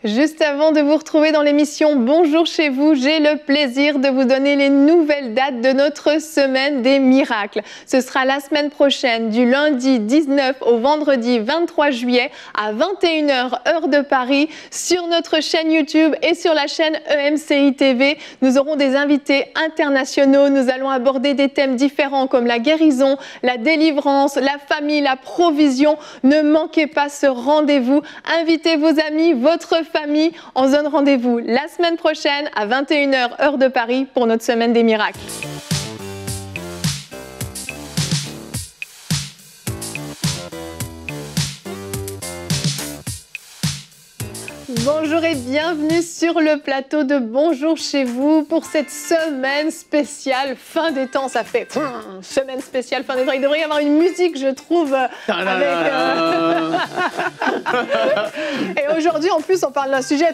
Juste avant de vous retrouver dans l'émission Bonjour chez vous, j'ai le plaisir de vous donner les nouvelles dates de notre semaine des miracles. Ce sera la semaine prochaine, du lundi 19 au vendredi 23 juillet à 21h heure de Paris, sur notre chaîne YouTube et sur la chaîne EMCI TV. Nous aurons des invités internationaux. Nous allons aborder des thèmes différents comme la guérison, la délivrance, la famille, la provision. Ne manquez pas ce rendez-vous. Invitez vos amis, votre famille. On se donne rendez-vous la semaine prochaine à 21h heure de Paris pour notre semaine des miracles. Bonjour et bienvenue sur le plateau de Bonjour chez vous pour cette semaine spéciale fin des temps. Ça fait semaine spéciale fin des temps. Il devrait y avoir une musique, je trouve, avec... Et aujourd'hui, en plus, on parle d'un sujet...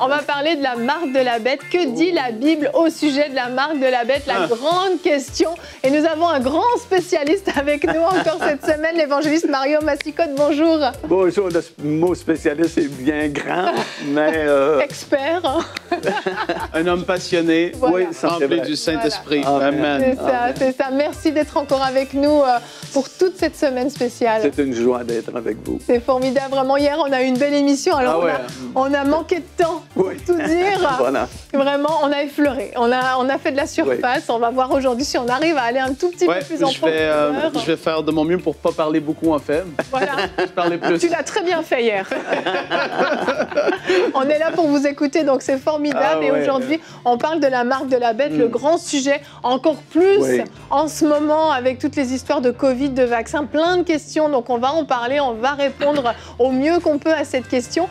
On va parler de la marque de la bête. Que dit la Bible au sujet de la marque de la bête? La grande question. Et nous avons un grand spécialiste avec nous encore cette semaine, l'évangéliste Mario Massicotte. Bonjour. Bonjour, le mot spécialiste est bien grand, mais... Expert. Un homme passionné, Voilà. oui, rempli du Saint-Esprit. Voilà. Amen. C'est ça. Merci d'être encore avec nous pour toute cette semaine spéciale. C'est une joie d'être avec vous. C'est formidable. Vraiment, hier, on a eu une belle émission. Alors, Ah ouais. on a manqué de temps pour tout dire. Voilà. Vraiment, on a effleuré. On a fait de la surface. On va voir aujourd'hui si on arrive à aller un tout petit peu plus en profondeur. Je vais faire de mon mieux pour ne pas parler beaucoup, en fait. Voilà. Je parlais plus. Tu l'as très bien fait hier. On est là pour vous écouter, donc c'est formidable. Ah Et ouais. aujourd'hui, on parle de la marque de la bête, le grand sujet, encore plus en ce moment avec toutes les histoires de Covid, de vaccins, plein de questions. Donc on va en parler, on va répondre au mieux qu'on peut à cette question.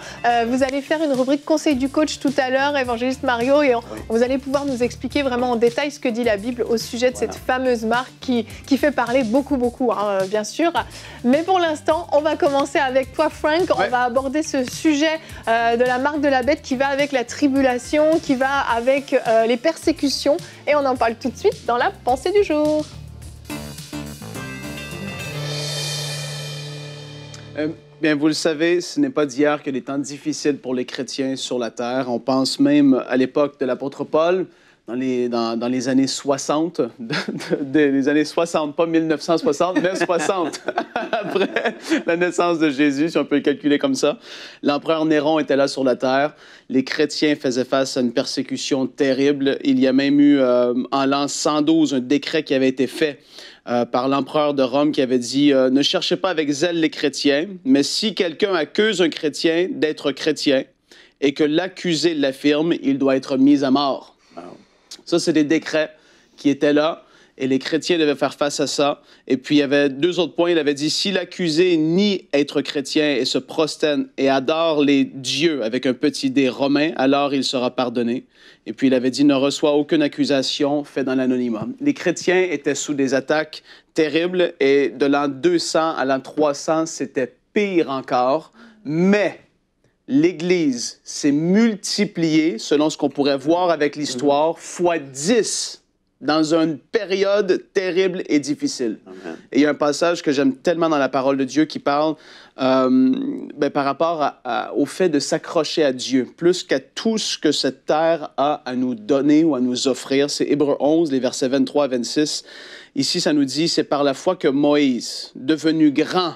Vous allez faire une rubrique conseil du coach tout à l'heure, évangéliste Mario, et vous allez pouvoir nous expliquer vraiment en détail ce que dit la Bible au sujet de cette fameuse marque qui fait parler beaucoup, bien sûr. Mais pour l'instant, on va commencer avec toi, Frank. On va aborder ce sujet de la marque de la bête qui va avec la tribulation, qui va avec les persécutions. Et on en parle tout de suite dans la pensée du jour. Bien, vous le savez, ce n'est pas d'hier que des temps difficiles pour les chrétiens sur la terre. On pense même à l'époque de l'apôtre Paul, dans les années 60, les années 60, pas 1960, mais 60, après la naissance de Jésus, si on peut le calculer comme ça. L'empereur Néron était là sur la terre. Les chrétiens faisaient face à une persécution terrible. Il y a même eu, en l'an 112, un décret qui avait été fait par l'empereur de Rome qui avait dit ne cherchez pas avec zèle les chrétiens, mais si quelqu'un accuse un chrétien d'être chrétien et que l'accusé l'affirme, il doit être mis à mort. Ça, c'est des décrets qui étaient là et les chrétiens devaient faire face à ça. Et puis, il y avait deux autres points. Il avait dit, si l'accusé nie être chrétien et se prosterne et adore les dieux avec un petit d romain, alors il sera pardonné. Et puis, il avait dit, ne reçoit aucune accusation faite dans l'anonymat. Les chrétiens étaient sous des attaques terribles et de l'an 200 à l'an 300, c'était pire encore. Mais l'Église s'est multipliée, selon ce qu'on pourrait voir avec l'histoire, fois 10 dans une période terrible et difficile. Amen. Et il y a un passage que j'aime tellement dans la parole de Dieu qui parle par rapport au fait de s'accrocher à Dieu, plus qu'à tout ce que cette terre a à nous donner ou à nous offrir. C'est Hébreux 11, les versets 23 à 26. Ici, ça nous dit, c'est par la foi que Moïse, devenu grand,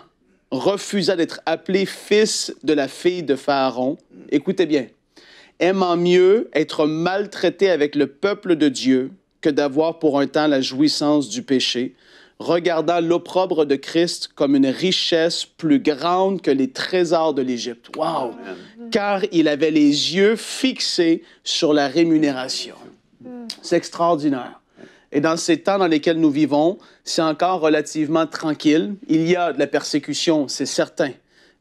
refusa d'être appelé fils de la fille de Pharaon. Écoutez bien. Aimant mieux être maltraité avec le peuple de Dieu que d'avoir pour un temps la jouissance du péché, regardant l'opprobre de Christ comme une richesse plus grande que les trésors de l'Égypte. Wow! Car il avait les yeux fixés sur la rémunération. C'est extraordinaire. Et dans ces temps dans lesquels nous vivons, c'est encore relativement tranquille. Il y a de la persécution, c'est certain.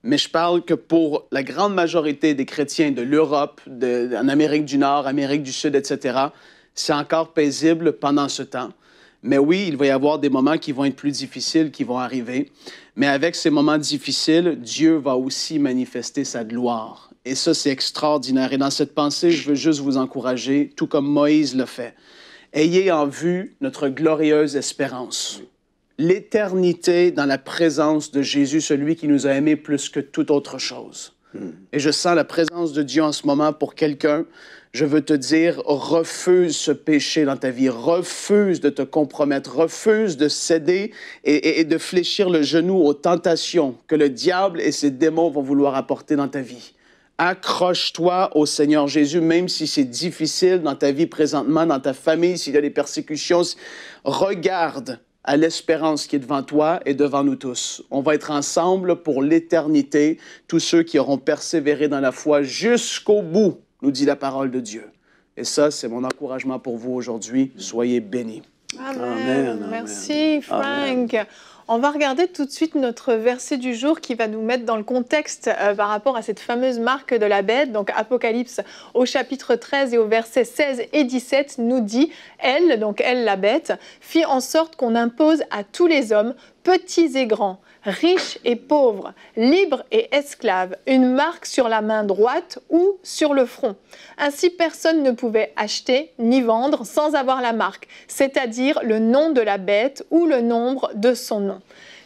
Mais je parle que pour la grande majorité des chrétiens de l'Europe, en Amérique du Nord, Amérique du Sud, etc., c'est encore paisible pendant ce temps. Mais oui, il va y avoir des moments qui vont être plus difficiles, qui vont arriver. Mais avec ces moments difficiles, Dieu va aussi manifester sa gloire. Et ça, c'est extraordinaire. Et dans cette pensée, je veux juste vous encourager, tout comme Moïse l'a fait. Ayez en vue notre glorieuse espérance. L'éternité dans la présence de Jésus, celui qui nous a aimés plus que toute autre chose. Et je sens la présence de Dieu en ce moment pour quelqu'un. Je veux te dire, refuse ce péché dans ta vie, refuse de te compromettre, refuse de céder et de fléchir le genou aux tentations que le diable et ses démons vont vouloir apporter dans ta vie. Accroche-toi au Seigneur Jésus, même si c'est difficile dans ta vie présentement, dans ta famille, s'il y a des persécutions. Regarde à l'espérance qui est devant toi et devant nous tous. On va être ensemble pour l'éternité, tous ceux qui auront persévéré dans la foi jusqu'au bout, nous dit la parole de Dieu. Et ça, c'est mon encouragement pour vous aujourd'hui. Soyez bénis. Amen. Amen. Merci, Frank. Amen. On va regarder tout de suite notre verset du jour qui va nous mettre dans le contexte par rapport à cette fameuse marque de la bête. Donc Apocalypse au chapitre 13 et au verset 16 et 17 nous dit « Elle, donc elle la bête, fit en sorte qu'on impose à tous les hommes, petits et grands, riches et pauvres, libres et esclaves, une marque sur la main droite ou sur le front. Ainsi, personne ne pouvait acheter ni vendre sans avoir la marque, c'est-à-dire le nom de la bête ou le nombre de son nom. »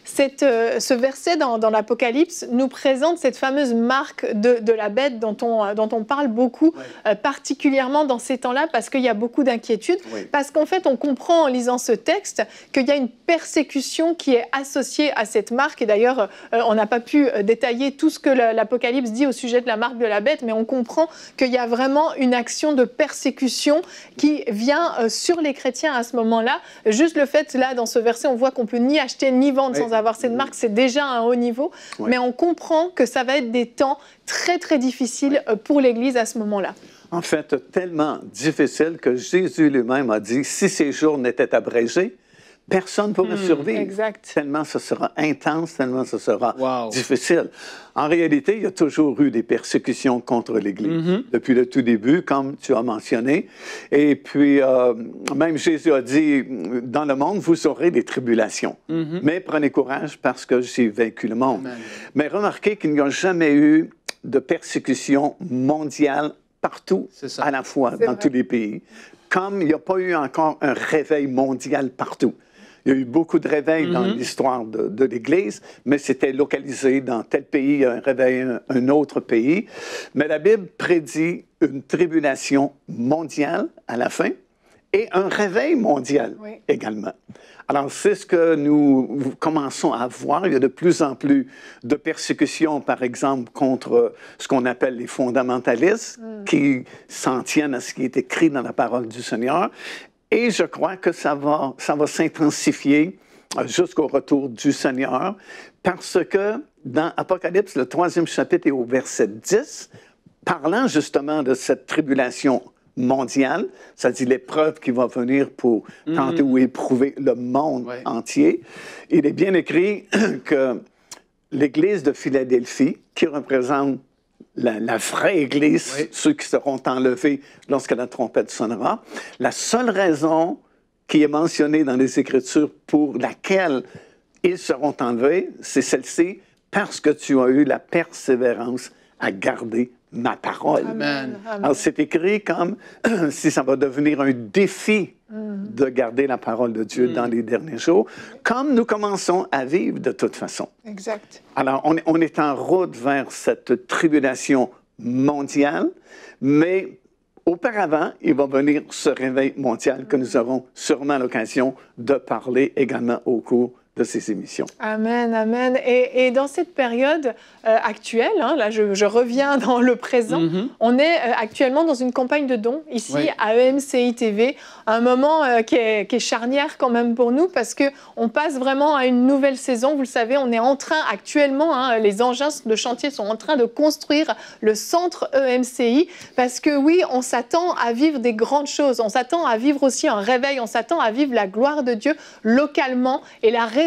Ce verset dans l'Apocalypse nous présente cette fameuse marque de la bête dont on parle beaucoup, particulièrement dans ces temps-là, parce qu'il y a beaucoup d'inquiétudes. Parce qu'en fait, on comprend en lisant ce texte qu'il y a une persécution qui est associée à cette marque. Et d'ailleurs, on n'a pas pu détailler tout ce que l'Apocalypse dit au sujet de la marque de la bête, mais on comprend qu'il y a vraiment une action de persécution qui vient sur les chrétiens à ce moment-là. Juste le fait, là, dans ce verset, on voit qu'on peut ni acheter ni vendre sans avoir cette marque, c'est déjà un haut niveau, mais on comprend que ça va être des temps très, très difficiles pour l'Église à ce moment-là. En fait, tellement difficile que Jésus lui-même a dit, si ces jours n'étaient abrégés, personne ne pourrait survivre. Exact. Tellement ce sera intense, tellement ce sera difficile. En réalité, il y a toujours eu des persécutions contre l'Église, depuis le tout début, comme tu as mentionné. Et puis, même Jésus a dit, dans le monde, vous aurez des tribulations. Mais prenez courage parce que j'ai vaincu le monde. Amen. Mais remarquez qu'il n'y a jamais eu de persécution mondiale partout, à la fois, dans tous les pays, comme il n'y a pas eu encore un réveil mondial partout. Il y a eu beaucoup de réveils dans l'histoire de l'Église, mais c'était localisé dans tel pays, un réveil, un autre pays. Mais la Bible prédit une tribulation mondiale à la fin et un réveil mondial également. Alors, c'est ce que nous commençons à voir. Il y a de plus en plus de persécutions, par exemple, contre ce qu'on appelle les fondamentalistes, qui s'en tiennent à ce qui est écrit dans la parole du Seigneur. Et je crois que ça va s'intensifier jusqu'au retour du Seigneur, parce que dans Apocalypse, le 3e chapitre et au verset 10, parlant justement de cette tribulation mondiale, ça dit l'épreuve qui va venir pour tenter ou éprouver le monde entier, il est bien écrit que l'Église de Philadelphie, qui représente la vraie Église, ceux qui seront enlevés lorsque la trompette sonnera, la seule raison qui est mentionnée dans les Écritures pour laquelle ils seront enlevés, c'est celle-ci, parce que tu as eu la persévérance à garder ma parole. Amen. Alors, c'est écrit comme si ça va devenir un défi de garder la parole de Dieu dans les derniers jours, comme nous commençons à vivre de toute façon. Exact. Alors, on est en route vers cette tribulation mondiale, mais auparavant, il va venir ce réveil mondial que nous aurons sûrement l'occasion de parler également au cours de ces émissions. Amen, amen. Et dans cette période actuelle, là je reviens dans le présent, on est actuellement dans une campagne de dons, ici à EMCI TV, un moment qui est charnière quand même pour nous, parce qu'on passe vraiment à une nouvelle saison. Vous le savez, on est en train actuellement, les engins de chantier sont en train de construire le centre EMCI, parce que oui, on s'attend à vivre des grandes choses, on s'attend à vivre aussi un réveil, on s'attend à vivre la gloire de Dieu localement et la répandre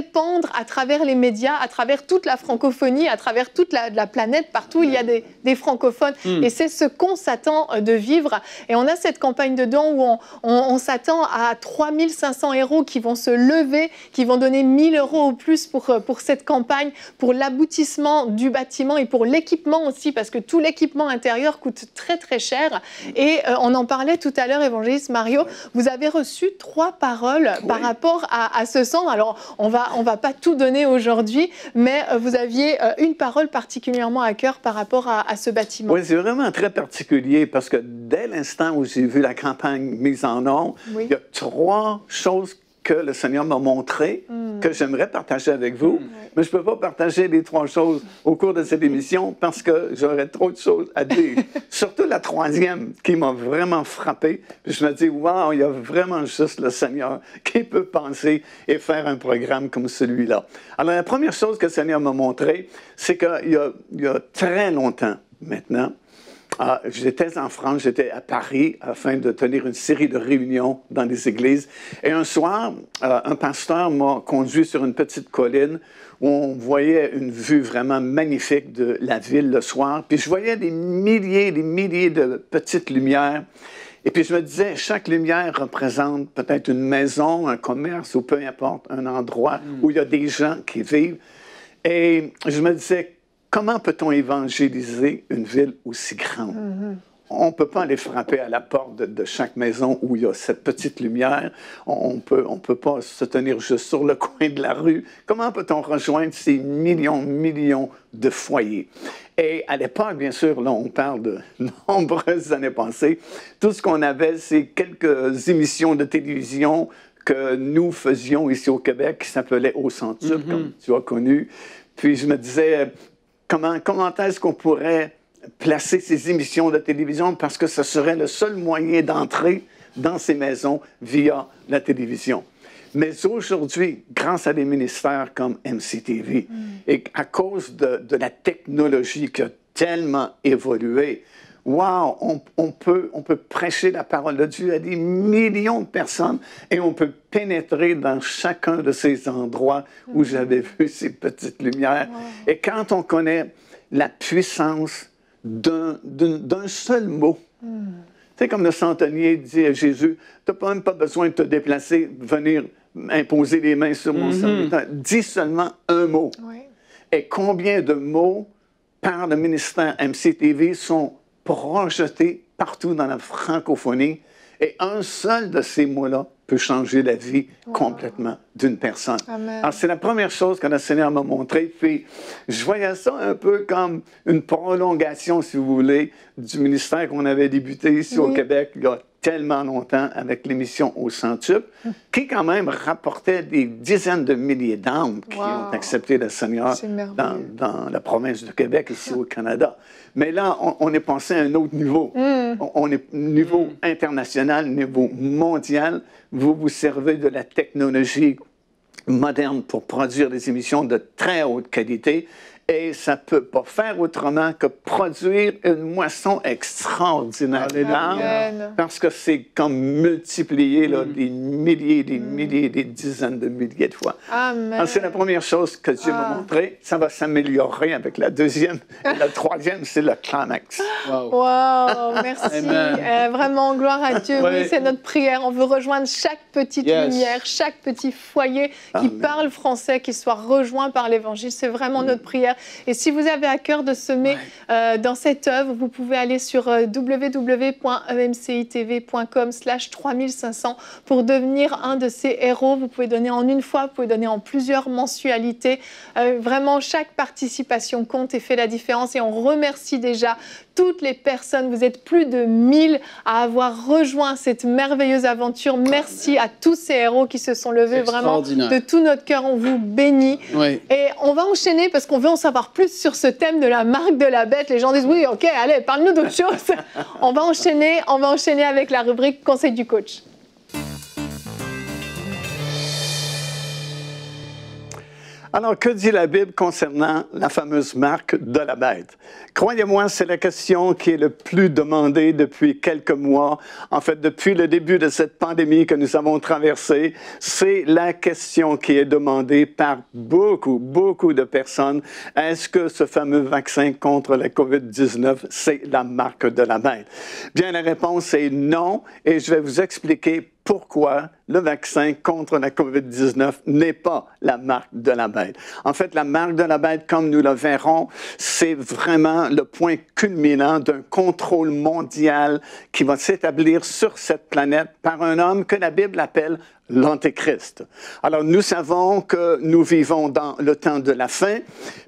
à travers les médias, à travers toute la francophonie, à travers toute la planète, partout il y a des francophones. Et c'est ce qu'on s'attend de vivre. Et on a cette campagne de dons où on s'attend à 3500 € qui vont se lever, qui vont donner 1000 € au plus pour cette campagne, pour l'aboutissement du bâtiment et pour l'équipement aussi, parce que tout l'équipement intérieur coûte très très cher. Et on en parlait tout à l'heure, évangéliste Mario, vous avez reçu 3 paroles par rapport à ce centre. Alors on va va pas tout donner aujourd'hui, mais vous aviez une parole particulièrement à cœur par rapport à ce bâtiment. Oui, c'est vraiment très particulier parce que dès l'instant où j'ai vu la campagne mise en œuvre, il y a 3 choses que le Seigneur m'a montré, que j'aimerais partager avec vous, mais je ne peux pas partager les 3 choses au cours de cette émission parce que j'aurais trop de choses à dire. Surtout la 3e qui m'a vraiment frappé. Puis je me dis, wow, il y a vraiment juste le Seigneur qui peut penser et faire un programme comme celui-là. Alors la première chose que le Seigneur m'a montré, c'est qu'il y a très longtemps maintenant, j'étais en France, j'étais à Paris afin de tenir une série de réunions dans des églises. Et un soir, un pasteur m'a conduit sur une petite colline où on voyait une vue vraiment magnifique de la ville le soir. Puis je voyais des milliers de petites lumières. Et puis je me disais, chaque lumière représente peut-être une maison, un commerce ou peu importe, un endroit où il y a des gens qui vivent. Et je me disais, comment peut-on évangéliser une ville aussi grande? On ne peut pas aller frapper à la porte de chaque maison où il y a cette petite lumière. On peut pas se tenir juste sur le coin de la rue. Comment peut-on rejoindre ces millions de foyers? Et à l'époque, bien sûr, là, on parle de nombreuses années passées, tout ce qu'on avait, c'est quelques émissions de télévision que nous faisions ici au Québec, qui s'appelait Au Centuple, comme tu as connu. Puis je me disais, comment est-ce qu'on pourrait placer ces émissions de télévision parce que ce serait le seul moyen d'entrer dans ces maisons via la télévision. Mais aujourd'hui, grâce à des ministères comme MCTV et à cause de la technologie qui a tellement évolué, wow, on peut prêcher la parole de Dieu à des millions de personnes et on peut pénétrer dans chacun de ces endroits où j'avais vu ces petites lumières. Wow. Et quand on connaît la puissance d'un seul mot, tu sais, comme le centenier dit à Jésus, tu n'as même pas besoin de te déplacer, venir imposer les mains sur mon serviteur. Dis seulement un mot. Oui. Et combien de mots par le ministère MCTV sont projetés partout dans la francophonie, et un seul de ces mots-là peut changer la vie complètement d'une personne. Amen. Alors, c'est la première chose que le Seigneur m'a montré. Puis, je voyais ça un peu comme une prolongation, si vous voulez, du ministère qu'on avait débuté ici au Québec il y a tellement longtemps avec l'émission Au Centuple, qui quand même rapportait des dizaines de milliers d'âmes qui ont accepté le Seigneur dans la province du Québec, ici au Canada. Mais là, on est passé à un autre niveau. On est niveau international, niveau mondial. Vous vous servez de la technologie moderne pour produire des émissions de très haute qualité. Et ça ne peut pas faire autrement que produire une moisson extraordinaire d'âmes, parce que c'est comme multiplier là, des milliers, des dizaines de milliers de fois. C'est la première chose que Dieu m'a montré. Ça va s'améliorer avec la deuxième. Et la troisième, c'est le climax. Wow, merci. Vraiment, gloire à Dieu. Oui, c'est notre prière. On veut rejoindre chaque petite lumière, chaque petit foyer qui parle français, qui soit rejoint par l'Évangile. C'est vraiment notre prière. Et si vous avez à cœur de semer dans cette œuvre, vous pouvez aller sur www.emcitv.com/3500 pour devenir un de ces héros. Vous pouvez donner en une fois, vous pouvez donner en plusieurs mensualités. Vraiment, chaque participation compte et fait la différence. Et on remercie déjà toutes les personnes. Vous êtes plus de 1000 à avoir rejoint cette merveilleuse aventure. Merci à tous ces héros qui se sont levés. Vraiment, de tout notre cœur, on vous bénit. Et on va enchaîner parce qu'on veut en savoir plus sur ce thème de la marque de la bête. Les gens disent oui, ok, allez, parle-nous d'autre chose. On va enchaîner avec la rubrique Conseil du coach. Alors, que dit la Bible concernant la fameuse marque de la bête? Croyez-moi, c'est la question qui est le plus demandée depuis quelques mois. En fait, depuis le début de cette pandémie que nous avons traversée, c'est la question qui est demandée par beaucoup de personnes. Est-ce que ce fameux vaccin contre la COVID-19, c'est la marque de la bête? Bien, la réponse est non, et je vais vous expliquer pourquoi le vaccin contre la COVID-19 n'est pas la marque de la bête. En fait, la marque de la bête, comme nous le verrons, c'est vraiment le point culminant d'un contrôle mondial qui va s'établir sur cette planète par un homme que la Bible appelle l'Antéchrist. Alors, nous savons que nous vivons dans le temps de la fin,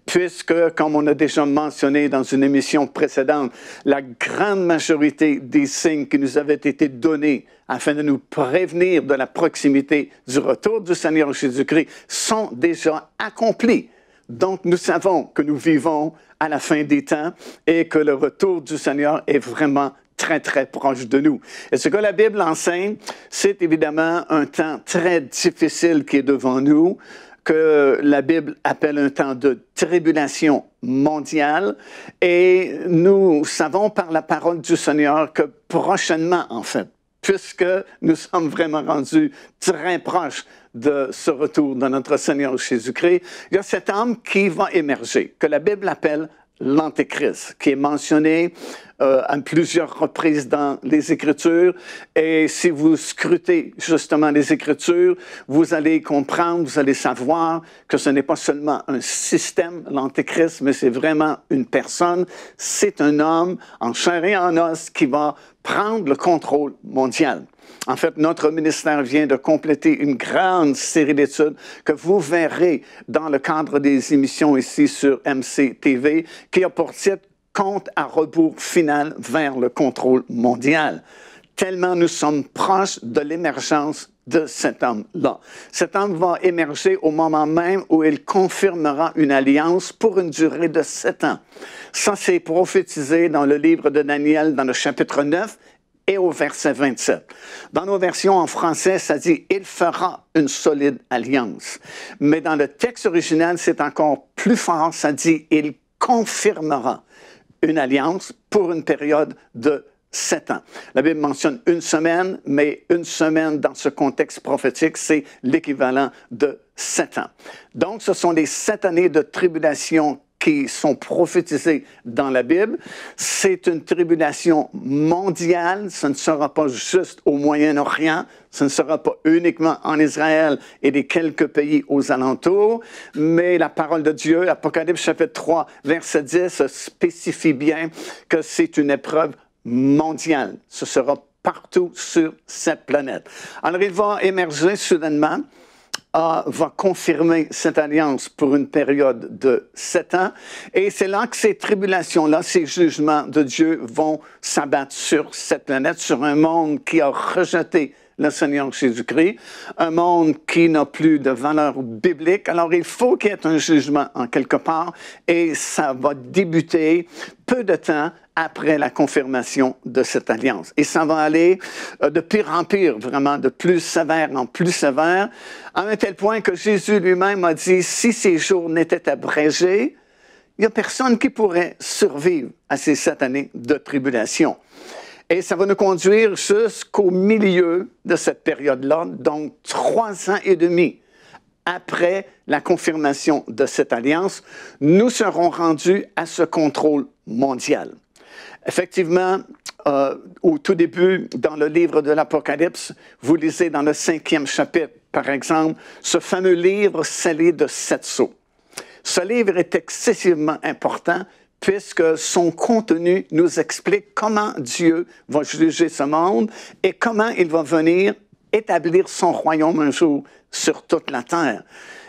puisque, comme on a déjà mentionné dans une émission précédente, la grande majorité des signes qui nous avaient été donnés afin de nous prévenir de la proximité du retour du Seigneur Jésus-Christ sont déjà accomplis. Donc, nous savons que nous vivons à la fin des temps et que le retour du Seigneur est vraiment très, très proche de nous. Et ce que la Bible enseigne, c'est évidemment un temps très difficile qui est devant nous, que la Bible appelle un temps de tribulation mondiale. Et nous savons par la parole du Seigneur que prochainement, en fait, puisque nous sommes vraiment rendus très proches de ce retour de notre Seigneur Jésus-Christ, il y a cet homme qui va émerger, que la Bible appelle l'Antéchrist, qui est mentionné à plusieurs reprises dans les Écritures. Et si vous scrutez justement les Écritures, vous allez comprendre, vous allez savoir que ce n'est pas seulement un système, l'Antéchrist, mais c'est vraiment une personne. C'est un homme en chair et en os qui va prendre le contrôle mondial. En fait, notre ministère vient de compléter une grande série d'études que vous verrez dans le cadre des émissions ici sur MCTV, qui a pour titre « Compte à rebours final vers le contrôle mondial ». Tellement nous sommes proches de l'émergence de cet homme-là. Cet homme va émerger au moment même où il confirmera une alliance pour une durée de 7 ans. Ça, c'est prophétisé dans le livre de Daniel, dans le chapitre 9, et au verset 27. Dans nos versions en français, ça dit « Il fera une solide alliance ». Mais dans le texte original, c'est encore plus fort, ça dit « Il confirmera une alliance pour une période de 7 ans ». La Bible mentionne une semaine, mais une semaine dans ce contexte prophétique, c'est l'équivalent de 7 ans. Donc, ce sont les 7 années de tribulation qui sont prophétisés dans la Bible. C'est une tribulation mondiale. Ce ne sera pas juste au Moyen-Orient. Ce ne sera pas uniquement en Israël et des quelques pays aux alentours. Mais la parole de Dieu, Apocalypse chapitre 3, verset 10, spécifie bien que c'est une épreuve mondiale. Ce sera partout sur cette planète. Alors, il va émerger soudainement, va confirmer cette alliance pour une période de 7 ans. Et c'est là que ces tribulations-là, ces jugements de Dieu vont s'abattre sur cette planète, sur un monde qui a rejeté le Seigneur Jésus-Christ, un monde qui n'a plus de valeur biblique. Alors, il faut qu'il y ait un jugement en quelque part, et ça va débuter peu de temps après la confirmation de cette alliance. Et ça va aller de pire en pire, vraiment, de plus sévère en plus sévère, à un tel point que Jésus lui-même a dit, si ces jours n'étaient abrégés, il n'y a personne qui pourrait survivre à ces 7 années de tribulation. Et ça va nous conduire jusqu'au milieu de cette période-là, donc 3 ans et demi après la confirmation de cette alliance, nous serons rendus à ce contrôle mondial. Effectivement, au tout début, dans le livre de l'Apocalypse, vous lisez dans le 5e chapitre, par exemple, ce fameux livre scellé de 7 sceaux. Ce livre est excessivement important puisque son contenu nous explique comment Dieu va juger ce monde et comment il va venir établir son royaume un jour sur toute la terre.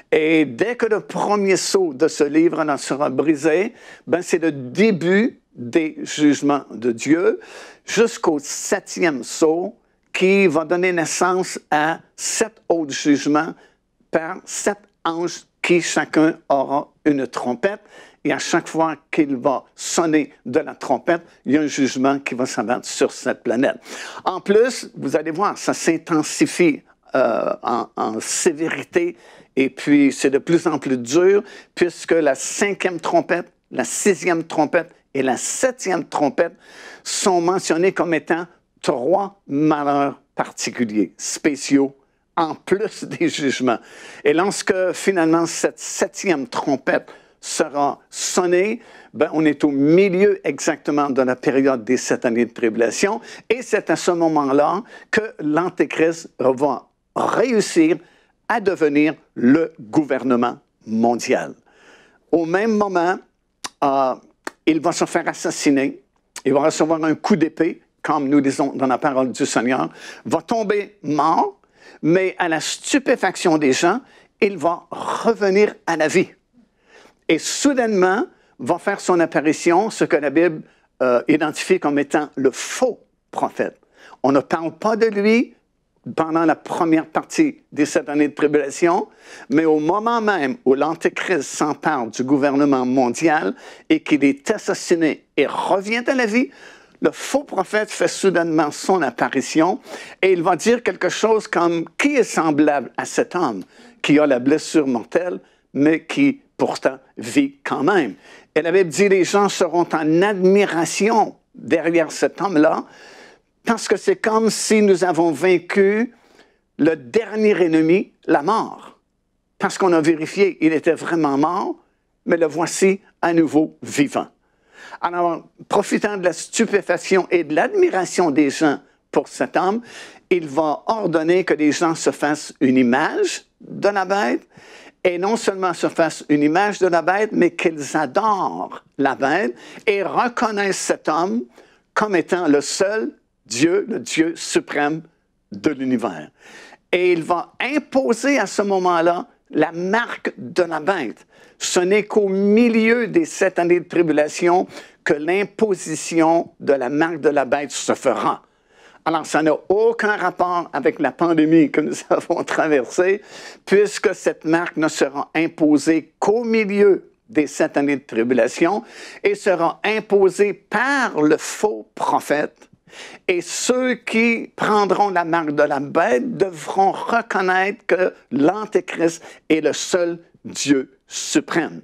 Et dès que le premier sceau de ce livre sera brisé, ben c'est le début des jugements de Dieu jusqu'au 7e sceau qui va donner naissance à 7 autres jugements par 7 anges qui chacun aura une trompette. Et à chaque fois qu'il va sonner de la trompette, il y a un jugement qui va s'abattre sur cette planète. En plus, vous allez voir, ça s'intensifie en sévérité et puis c'est de plus en plus dur puisque la 5e trompette, la 6e trompette et la 7e trompette sont mentionnées comme étant 3 malheurs particuliers, spéciaux, en plus des jugements. Et lorsque finalement cette 7e trompette sera sonnée, ben, on est au milieu exactement de la période des 7 années de tribulation, et c'est à ce moment-là que l'Antéchrist va réussir à devenir le gouvernement mondial. Au même moment, il va se faire assassiner, il va recevoir un coup d'épée, comme nous disons dans la parole du Seigneur, va tomber mort, mais à la stupéfaction des gens, il va revenir à la vie. Et soudainement, va faire son apparition, ce que la Bible identifie comme étant le faux prophète. On ne parle pas de lui pendant la première partie des 7 années de tribulation, mais au moment même où l'Antéchrist s'empare du gouvernement mondial et qu'il est assassiné et revient à la vie, le faux prophète fait soudainement son apparition et il va dire quelque chose comme « Qui est semblable à cet homme qui a la blessure mortelle, mais qui pourtant vit quand même ?» Et la Bible dit « Les gens seront en admiration derrière cet homme-là, parce que c'est comme si nous avons vaincu le dernier ennemi, la mort. Parce qu'on a vérifié, il était vraiment mort, mais le voici à nouveau vivant. » Alors, profitant de la stupéfaction et de l'admiration des gens pour cet homme, il va ordonner que les gens se fassent une image de la bête, et non seulement se fassent une image de la bête, mais qu'ils adorent la bête et reconnaissent cet homme comme étant le seul Dieu, le Dieu suprême de l'univers. Et il va imposer à ce moment-là la marque de la bête. Ce n'est qu'au milieu des 7 années de tribulation que l'imposition de la marque de la bête se fera. Alors, ça n'a aucun rapport avec la pandémie que nous avons traversée, puisque cette marque ne sera imposée qu'au milieu des 7 années de tribulation et sera imposée par le faux prophète. Et ceux qui prendront la marque de la bête devront reconnaître que l'Antéchrist est le seul Dieu suprême.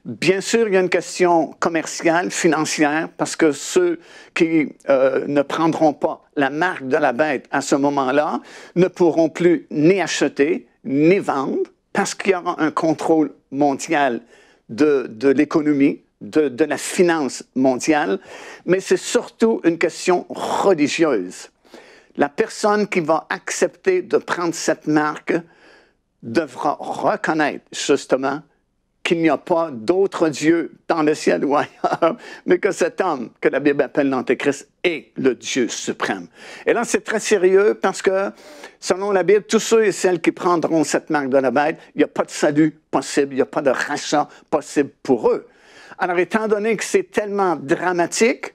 Bien sûr, il y a une question commerciale, financière, parce que ceux qui ne prendront pas la marque de la bête à ce moment-là ne pourront plus ni acheter, ni vendre, parce qu'il y aura un contrôle mondial de l'économie, de la finance mondiale, mais c'est surtout une question religieuse. La personne qui va accepter de prendre cette marque devra reconnaître justement qu'il n'y a pas d'autre Dieu dans le ciel ou ailleurs, mais que cet homme, que la Bible appelle l'Antéchrist, est le Dieu suprême. Et là, c'est très sérieux parce que, selon la Bible, tous ceux et celles qui prendront cette marque de la bête, il n'y a pas de salut possible, il n'y a pas de rachat possible pour eux. Alors, étant donné que c'est tellement dramatique,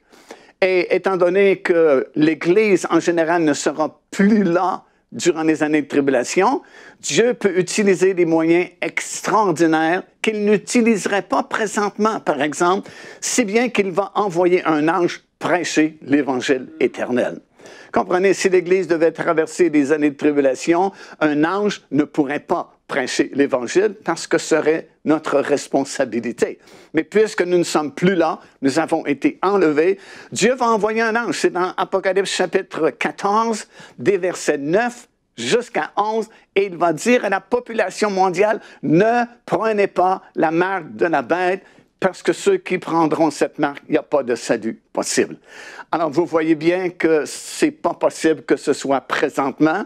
et étant donné que l'Église, en général, ne sera plus là durant les années de tribulation, Dieu peut utiliser des moyens extraordinaires qu'il n'utiliserait pas présentement, par exemple, si bien qu'il va envoyer un ange prêcher l'Évangile éternel. Comprenez, si l'Église devait traverser des années de tribulation, un ange ne pourrait pas prêcher l'Évangile parce que ce serait notre responsabilité. Mais puisque nous ne sommes plus là, nous avons été enlevés, Dieu va envoyer un ange. C'est dans Apocalypse chapitre 14, des versets 9 jusqu'à 11, et il va dire à la population mondiale, ne prenez pas la marque de la bête, parce que ceux qui prendront cette marque, il n'y a pas de salut possible. Alors, vous voyez bien que ce n'est pas possible que ce soit présentement,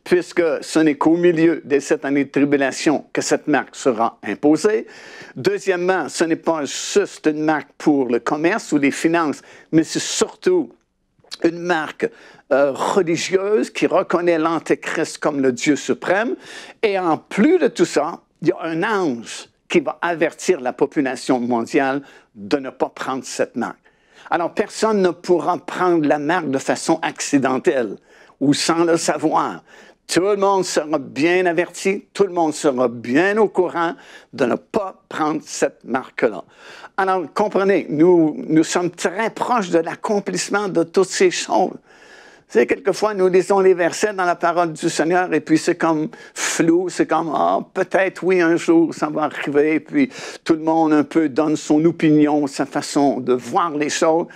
puisque ce n'est qu'au milieu des 7 années de tribulation que cette marque sera imposée. Deuxièmement, ce n'est pas juste une marque pour le commerce ou les finances, mais c'est surtout une marque religieuse qui reconnaît l'Antéchrist comme le Dieu suprême. Et en plus de tout ça, il y a un ange qui va avertir la population mondiale de ne pas prendre cette marque. Alors, personne ne pourra prendre la marque de façon accidentelle ou sans le savoir. Tout le monde sera bien averti, tout le monde sera bien au courant de ne pas prendre cette marque-là. Alors, comprenez, nous sommes très proches de l'accomplissement de toutes ces choses. Tu sais, quelquefois, nous lisons les versets dans la parole du Seigneur et puis c'est comme flou, c'est comme, peut-être oui, un jour, ça va arriver, puis tout le monde un peu donne son opinion, sa façon de voir les choses.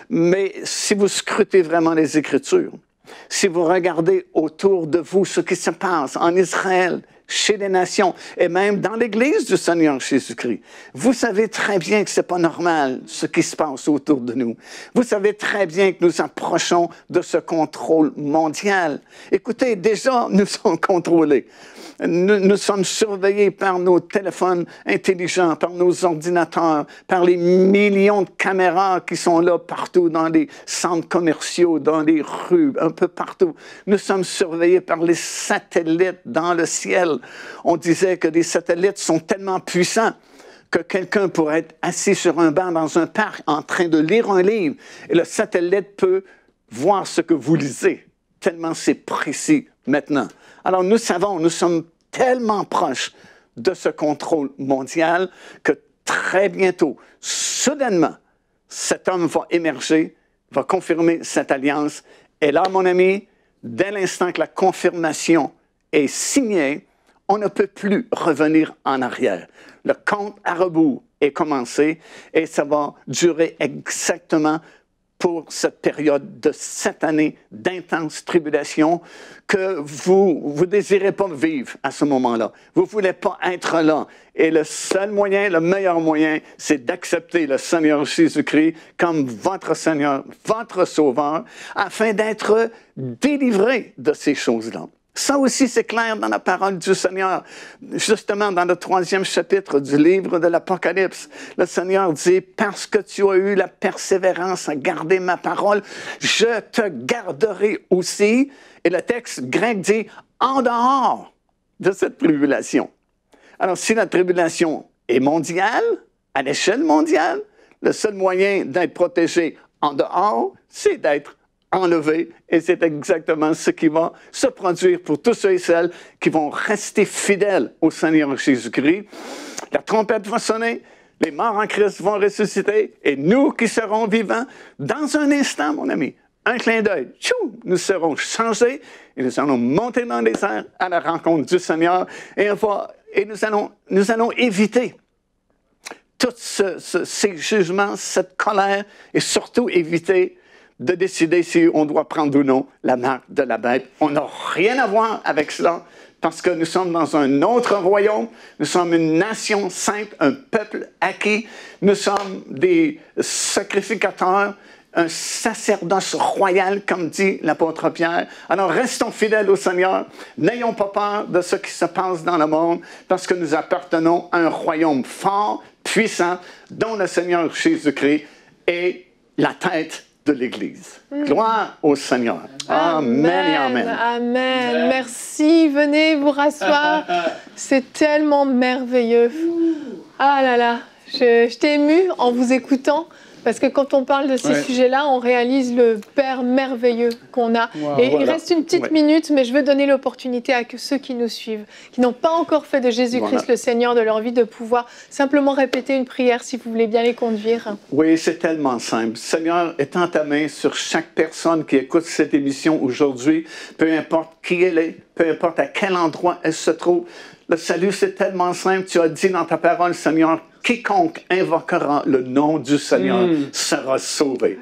Mais si vous scrutez vraiment les Écritures, si vous regardez autour de vous ce qui se passe en Israël, chez les nations et même dans l'Église du Seigneur Jésus-Christ. Vous savez très bien que ce n'est pas normal ce qui se passe autour de nous. Vous savez très bien que nous approchons de ce contrôle mondial. Écoutez, déjà, nous sommes contrôlés. Nous sommes surveillés par nos téléphones intelligents, par nos ordinateurs, par les millions de caméras qui sont là partout dans les centres commerciaux, dans les rues, un peu partout. Nous sommes surveillés par les satellites dans le ciel. On disait que les satellites sont tellement puissants que quelqu'un pourrait être assis sur un banc dans un parc en train de lire un livre et le satellite peut voir ce que vous lisez, tellement c'est précis maintenant. Alors nous savons, nous sommes tellement proches de ce contrôle mondial que très bientôt, soudainement, cet homme va émerger, va confirmer cette alliance. Et là, mon ami, dès l'instant que la confirmation est signée, on ne peut plus revenir en arrière. Le compte à rebours est commencé et ça va durer exactement pour cette période de 7 années d'intense tribulation que vous ne désirez pas vivre à ce moment-là. Vous ne voulez pas être là. Et le seul moyen, le meilleur moyen, c'est d'accepter le Seigneur Jésus-Christ comme votre Seigneur, votre Sauveur, afin d'être délivré de ces choses-là. Ça aussi, c'est clair dans la parole du Seigneur. Justement, dans le 3e chapitre du livre de l'Apocalypse, le Seigneur dit, « Parce que tu as eu la persévérance à garder ma parole, je te garderai aussi. » Et le texte grec dit, « En dehors de cette tribulation. » Alors, si la tribulation est mondiale, à l'échelle mondiale, le seul moyen d'être protégé en dehors, c'est d'être enlevé, et c'est exactement ce qui va se produire pour tous ceux et celles qui vont rester fidèles au Seigneur Jésus-Christ. La trompette va sonner, les morts en Christ vont ressusciter, et nous qui serons vivants, dans un instant, mon ami, un clin d'œil, nous serons changés, et nous allons monter dans les airs à la rencontre du Seigneur, et nous allons éviter tous ces jugements, cette colère, et surtout éviter de décider si on doit prendre ou non la marque de la bête. On n'a rien à voir avec cela parce que nous sommes dans un autre royaume, nous sommes une nation sainte, un peuple acquis, nous sommes des sacrificateurs, un sacerdoce royal, comme dit l'apôtre Pierre. Alors restons fidèles au Seigneur, n'ayons pas peur de ce qui se passe dans le monde parce que nous appartenons à un royaume fort, puissant, dont le Seigneur Jésus-Christ est la tête de l'Église. Gloire au Seigneur. Amen et amen. Amen. Merci. Venez vous rasseoir. C'est tellement merveilleux. Ah là là, je t'ai émue en vous écoutant. Parce que quand on parle de ces sujets-là, on réalise le Père merveilleux qu'on a. Wow, et il reste une petite minute, mais je veux donner l'opportunité à ceux qui nous suivent, qui n'ont pas encore fait de Jésus-Christ le Seigneur de leur vie, de pouvoir simplement répéter une prière si vous voulez bien les conduire. Oui, c'est tellement simple. Seigneur, étends ta main sur chaque personne qui écoute cette émission aujourd'hui, peu importe qui elle est, peu importe à quel endroit elle se trouve. Le salut, c'est tellement simple. Tu as dit dans ta parole, Seigneur, quiconque invoquera le nom du Seigneur sera sauvé.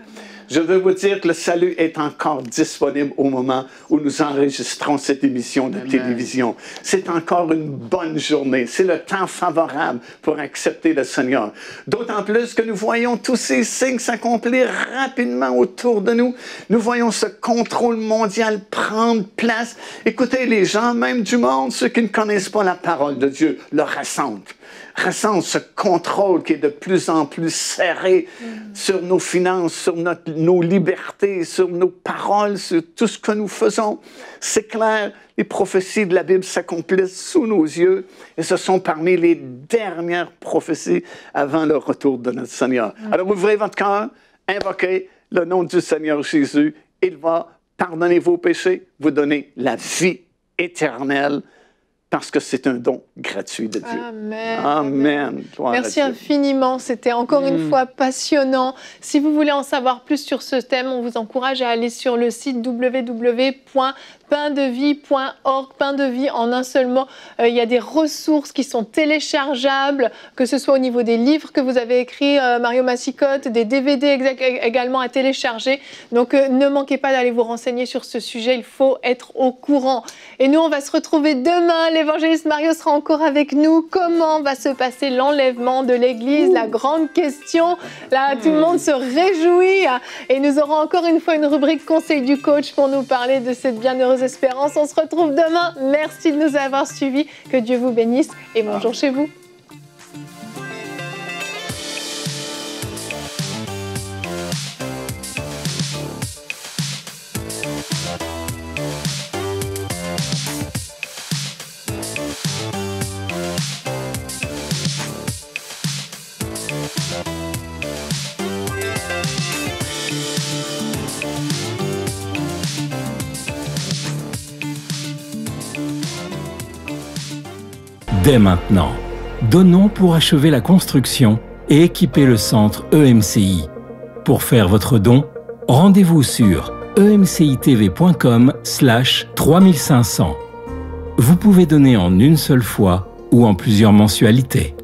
Je veux vous dire que le salut est encore disponible au moment où nous enregistrons cette émission de télévision. C'est encore une bonne journée. C'est le temps favorable pour accepter le Seigneur. D'autant plus que nous voyons tous ces signes s'accomplir rapidement autour de nous. Nous voyons ce contrôle mondial prendre place. Écoutez, les gens même du monde, ceux qui ne connaissent pas la parole de Dieu, le ressentent ce contrôle qui est de plus en plus serré sur nos finances, sur nos libertés, sur nos paroles, sur tout ce que nous faisons. C'est clair, les prophéties de la Bible s'accomplissent sous nos yeux et ce sont parmi les dernières prophéties avant le retour de notre Seigneur. Alors ouvrez votre cœur, invoquez le nom du Seigneur Jésus. Il va pardonner vos péchés, vous donner la vie éternelle. Parce que c'est un don gratuit de Dieu. Amen. Amen. Merci infiniment. C'était encore une fois passionnant. Si vous voulez en savoir plus sur ce thème, on vous encourage à aller sur le site www.paindevie.org. Pain de vie en un seul mot. Il y a des ressources qui sont téléchargeables, que ce soit au niveau des livres que vous avez écrits, Mario Massicotte, des DVD également à télécharger. Donc ne manquez pas d'aller vous renseigner sur ce sujet. Il faut être au courant. Et nous, on va se retrouver demain, les l'évangéliste Mario sera encore avec nous. Comment va se passer l'enlèvement de l'Église? La grande question. Là, tout le monde se réjouit. Et nous aurons encore une fois une rubrique Conseil du coach pour nous parler de cette bienheureuse espérance. On se retrouve demain. Merci de nous avoir suivis. Que Dieu vous bénisse et bonjour chez vous. Dès maintenant, donnons pour achever la construction et équiper le centre EMCI. Pour faire votre don, rendez-vous sur emcitv.com/3500. Vous pouvez donner en une seule fois ou en plusieurs mensualités.